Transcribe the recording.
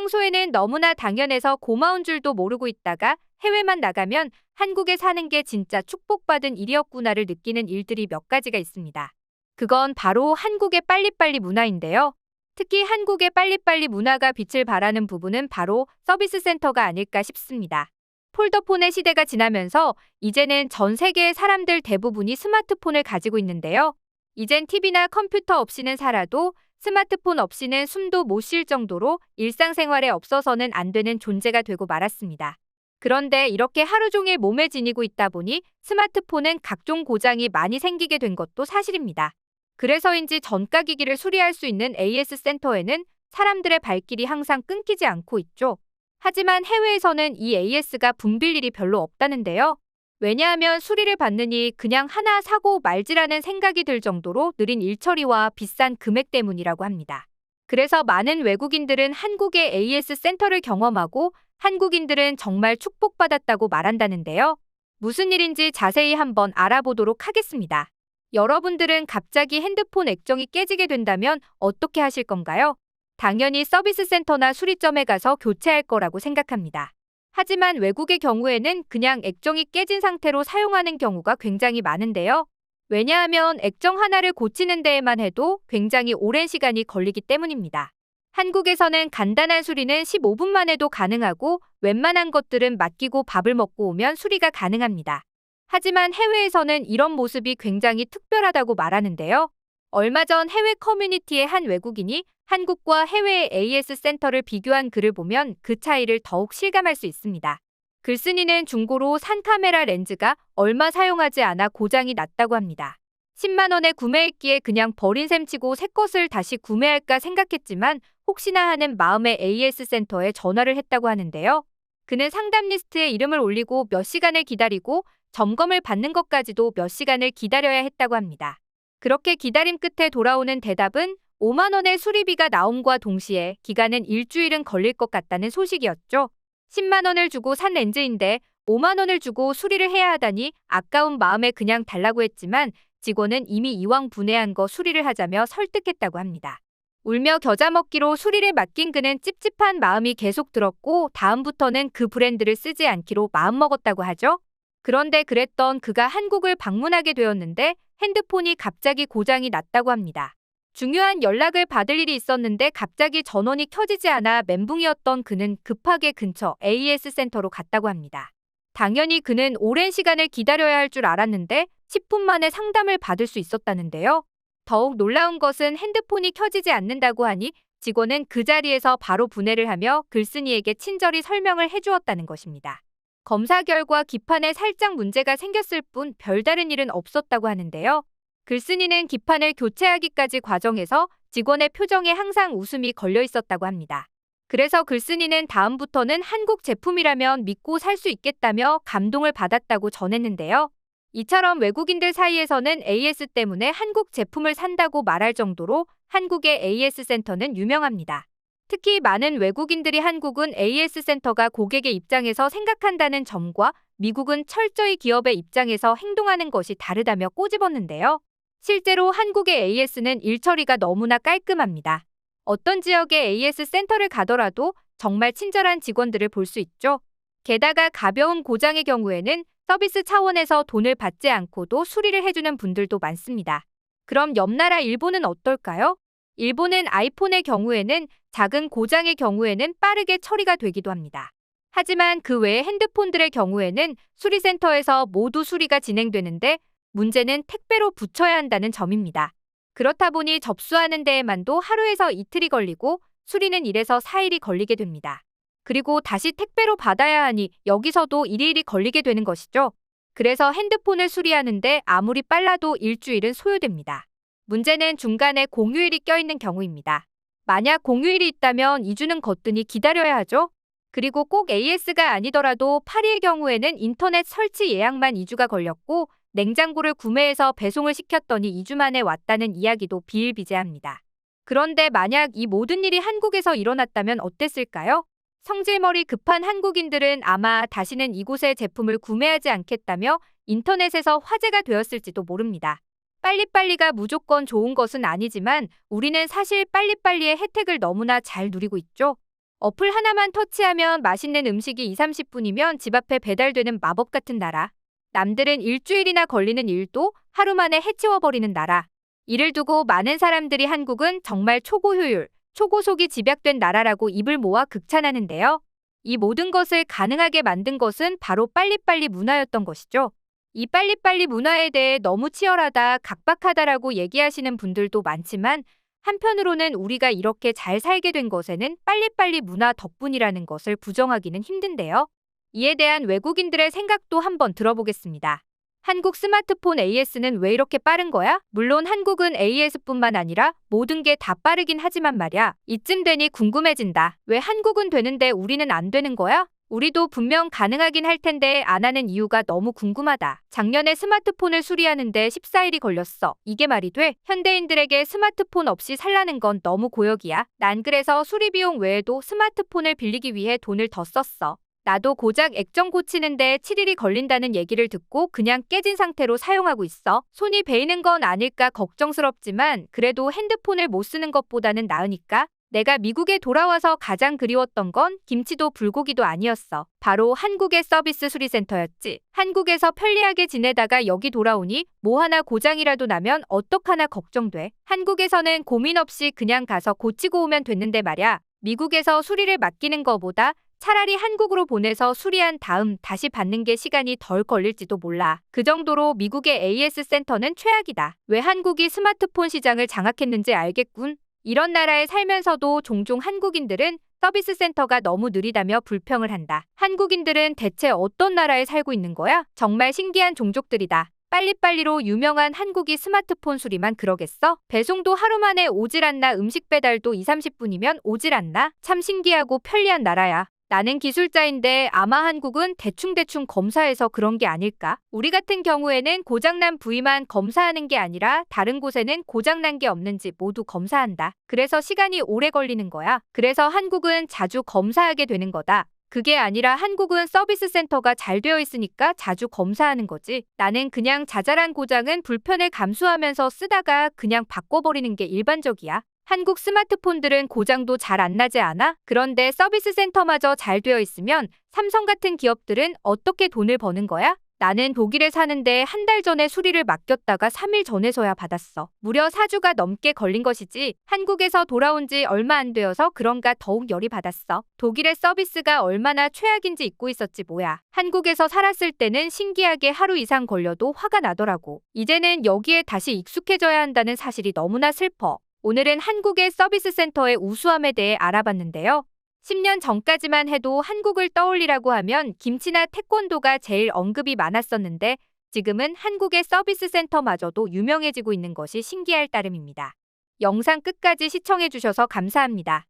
평소에는 너무나 당연해서 고마운 줄도 모르고 있다가 해외만 나가면 한국에 사는 게 진짜 축복받은 일이었구나를 느끼는 일들이 몇 가지가 있습니다. 그건 바로 한국의 빨리빨리 문화인데요. 특히 한국의 빨리빨리 문화가 빛을 발하는 부분은 바로 서비스 센터가 아닐까 싶습니다. 폴더폰의 시대가 지나면서 이제는 전 세계의 사람들 대부분이 스마트폰을 가지고 있는데요. 이젠 TV나 컴퓨터 없이는 살아도 스마트폰 없이는 숨도 못 쉴 정도로 일상생활에 없어서는 안 되는 존재가 되고 말았습니다. 그런데 이렇게 하루 종일 몸에 지니고 있다 보니 스마트폰은 각종 고장이 많이 생기게 된 것도 사실입니다. 그래서인지 전가기기를 수리할 수 있는 AS 센터에는 사람들의 발길이 항상 끊기지 않고 있죠. 하지만 해외에서는 이 AS가 붐빌 일이 별로 없다는데요. 왜냐하면 수리를 받느니 그냥 하나 사고 말지라는 생각이 들 정도로 느린 일처리와 비싼 금액 때문이라고 합니다. 그래서 많은 외국인들은 한국의 AS 센터를 경험하고 한국인들은 정말 축복받았다고 말한다는데요. 무슨 일인지 자세히 한번 알아보도록 하겠습니다. 여러분들은 갑자기 핸드폰 액정이 깨지게 된다면 어떻게 하실 건가요? 당연히 서비스 센터나 수리점에 가서 교체할 거라고 생각합니다. 하지만 외국의 경우에는 그냥 액정이 깨진 상태로 사용하는 경우가 굉장히 많은데요. 왜냐하면 액정 하나를 고치는 데에만 해도 굉장히 오랜 시간이 걸리기 때문입니다. 한국에서는 간단한 수리는 15분만 해도 가능하고 웬만한 것들은 맡기고 밥을 먹고 오면 수리가 가능합니다. 하지만 해외에서는 이런 모습이 굉장히 특별하다고 말하는데요. 얼마 전 해외 커뮤니티의 한 외국인이 한국과 해외의 AS 센터를 비교한 글을 보면 그 차이를 더욱 실감할 수 있습니다. 글쓴이는 중고로 산 카메라 렌즈가 얼마 사용하지 않아 고장이 났다고 합니다. 10만 원에 구매했기에 그냥 버린 셈 치고 새 것을 다시 구매할까 생각했지만 혹시나 하는 마음에 AS 센터에 전화를 했다고 하는데요. 그는 상담 리스트에 이름을 올리고 몇 시간을 기다리고 점검을 받는 것까지도 몇 시간을 기다려야 했다고 합니다. 그렇게 기다림 끝에 돌아오는 대답은 5만 원의 수리비가 나옴과 동시에 기간은 일주일은 걸릴 것 같다는 소식이었죠. 10만 원을 주고 산 렌즈인데 5만 원을 주고 수리를 해야 하다니 아까운 마음에 그냥 달라고 했지만 직원은 이미 이왕 분해한 거 수리를 하자며 설득했다고 합니다. 울며 겨자 먹기로 수리를 맡긴 그는 찝찝한 마음이 계속 들었고 다음부터는 그 브랜드를 쓰지 않기로 마음먹었다고 하죠. 그런데 그랬던 그가 한국을 방문하게 되었는데 핸드폰이 갑자기 고장이 났다고 합니다. 중요한 연락을 받을 일이 있었는데 갑자기 전원이 켜지지 않아 멘붕이었던 그는 급하게 근처 AS 센터로 갔다고 합니다. 당연히 그는 오랜 시간을 기다려야 할 줄 알았는데 10분 만에 상담을 받을 수 있었다는데요. 더욱 놀라운 것은 핸드폰이 켜지지 않는다고 하니 직원은 그 자리에서 바로 분해를 하며 글쓴이에게 친절히 설명을 해주었다는 것입니다. 검사 결과 기판에 살짝 문제가 생겼을 뿐 별다른 일은 없었다고 하는데요. 글쓴이는 기판을 교체하기까지 과정에서 직원의 표정에 항상 웃음이 걸려 있었다고 합니다. 그래서 글쓴이는 다음부터는 한국 제품이라면 믿고 살 수 있겠다며 감동을 받았다고 전했는데요. 이처럼 외국인들 사이에서는 AS 때문에 한국 제품을 산다고 말할 정도로 한국의 AS 센터는 유명합니다. 특히 많은 외국인들이 한국은 AS 센터가 고객의 입장에서 생각한다는 점과 미국은 철저히 기업의 입장에서 행동하는 것이 다르다며 꼬집었는데요. 실제로 한국의 AS는 일처리가 너무나 깔끔합니다. 어떤 지역의 AS 센터를 가더라도 정말 친절한 직원들을 볼 수 있죠. 게다가 가벼운 고장의 경우에는 서비스 차원에서 돈을 받지 않고도 수리를 해주는 분들도 많습니다. 그럼 옆나라 일본은 어떨까요? 일본은 아이폰의 경우에는 작은 고장의 경우에는 빠르게 처리가 되기도 합니다. 하지만 그 외의 핸드폰들의 경우에는 수리센터에서 모두 수리가 진행되는데 문제는 택배로 붙여야 한다는 점입니다. 그렇다 보니 접수하는 데에만도 하루에서 이틀이 걸리고 수리는 1에서 4일이 걸리게 됩니다. 그리고 다시 택배로 받아야 하니 여기서도 일일이 걸리게 되는 것이죠. 그래서 핸드폰을 수리하는데 아무리 빨라도 일주일은 소요됩니다. 문제는 중간에 공휴일이 껴있는 경우입니다. 만약 공휴일이 있다면 2주는 거뜬히 기다려야 하죠. 그리고 꼭 AS가 아니더라도 파리의 경우에는 인터넷 설치 예약만 2주가 걸렸고 냉장고를 구매해서 배송을 시켰더니 2주 만에 왔다는 이야기도 비일비재합니다. 그런데 만약 이 모든 일이 한국에서 일어났다면 어땠을까요? 성질머리 급한 한국인들은 아마 다시는 이곳의 제품을 구매하지 않겠다며 인터넷에서 화제가 되었을지도 모릅니다. 빨리빨리가 무조건 좋은 것은 아니지만 우리는 사실 빨리빨리의 혜택을 너무나 잘 누리고 있죠. 어플 하나만 터치하면 맛있는 음식이 2, 30분이면 집 앞에 배달되는 마법 같은 나라. 남들은 일주일이나 걸리는 일도 하루 만에 해치워버리는 나라. 이를 두고 많은 사람들이 한국은 정말 초고효율, 초고속이 집약된 나라라고 입을 모아 극찬하는데요. 이 모든 것을 가능하게 만든 것은 바로 빨리빨리 문화였던 것이죠. 이 빨리빨리 문화에 대해 너무 치열하다, 각박하다라고 얘기하시는 분들도 많지만 한편으로는 우리가 이렇게 잘 살게 된 것에는 빨리빨리 문화 덕분이라는 것을 부정하기는 힘든데요. 이에 대한 외국인들의 생각도 한번 들어보겠습니다. 한국 스마트폰 AS는 왜 이렇게 빠른 거야? 물론 한국은 AS뿐만 아니라 모든 게 다 빠르긴 하지만 말야. 이쯤 되니 궁금해진다. 왜 한국은 되는데 우리는 안 되는 거야? 우리도 분명 가능하긴 할 텐데 안 하는 이유가 너무 궁금하다. 작년에 스마트폰을 수리하는데 14일이 걸렸어. 이게 말이 돼? 현대인들에게 스마트폰 없이 살라는 건 너무 고역이야. 난 그래서 수리 비용 외에도 스마트폰을 빌리기 위해 돈을 더 썼어. 나도 고작 액정 고치는데 7일이 걸린다는 얘기를 듣고 그냥 깨진 상태로 사용하고 있어. 손이 베이는 건 아닐까 걱정스럽지만 그래도 핸드폰을 못 쓰는 것보다는 나으니까. 내가 미국에 돌아와서 가장 그리웠던 건 김치도 불고기도 아니었어. 바로 한국의 서비스 수리센터였지. 한국에서 편리하게 지내다가 여기 돌아오니 뭐 하나 고장이라도 나면 어떡하나 걱정돼. 한국에서는 고민 없이 그냥 가서 고치고 오면 됐는데 말야. 미국에서 수리를 맡기는 거보다 차라리 한국으로 보내서 수리한 다음 다시 받는 게 시간이 덜 걸릴지도 몰라. 그 정도로 미국의 AS 센터는 최악이다. 왜 한국이 스마트폰 시장을 장악했는지 알겠군. 이런 나라에 살면서도 종종 한국인들은 서비스 센터가 너무 느리다며 불평을 한다. 한국인들은 대체 어떤 나라에 살고 있는 거야? 정말 신기한 종족들이다. 빨리빨리로 유명한 한국이 스마트폰 수리만 그러겠어? 배송도 하루 만에 오질 않나, 음식 배달도 2, 30분이면 오질 않나? 참 신기하고 편리한 나라야. 나는 기술자인데 아마 한국은 대충대충 검사해서 그런 게 아닐까? 우리 같은 경우에는 고장난 부위만 검사하는 게 아니라 다른 곳에는 고장난 게 없는지 모두 검사한다. 그래서 시간이 오래 걸리는 거야. 그래서 한국은 자주 검사하게 되는 거다. 그게 아니라 한국은 서비스 센터가 잘 되어 있으니까 자주 검사하는 거지. 나는 그냥 자잘한 고장은 불편을 감수하면서 쓰다가 그냥 바꿔버리는 게 일반적이야. 한국 스마트폰들은 고장도 잘 안 나지 않아? 그런데 서비스 센터마저 잘 되어 있으면 삼성 같은 기업들은 어떻게 돈을 버는 거야? 나는 독일에 사는데 한 달 전에 수리를 맡겼다가 3일 전에서야 받았어. 무려 4주가 넘게 걸린 것이지. 한국에서 돌아온 지 얼마 안 되어서 그런가 더욱 열이 받았어. 독일의 서비스가 얼마나 최악인지 잊고 있었지 뭐야. 한국에서 살았을 때는 신기하게 하루 이상 걸려도 화가 나더라고. 이제는 여기에 다시 익숙해져야 한다는 사실이 너무나 슬퍼. 오늘은 한국의 서비스 센터의 우수함에 대해 알아봤는데요. 10년 전까지만 해도 한국을 떠올리라고 하면 김치나 태권도가 제일 언급이 많았었는데 지금은 한국의 서비스 센터마저도 유명해지고 있는 것이 신기할 따름입니다. 영상 끝까지 시청해주셔서 감사합니다.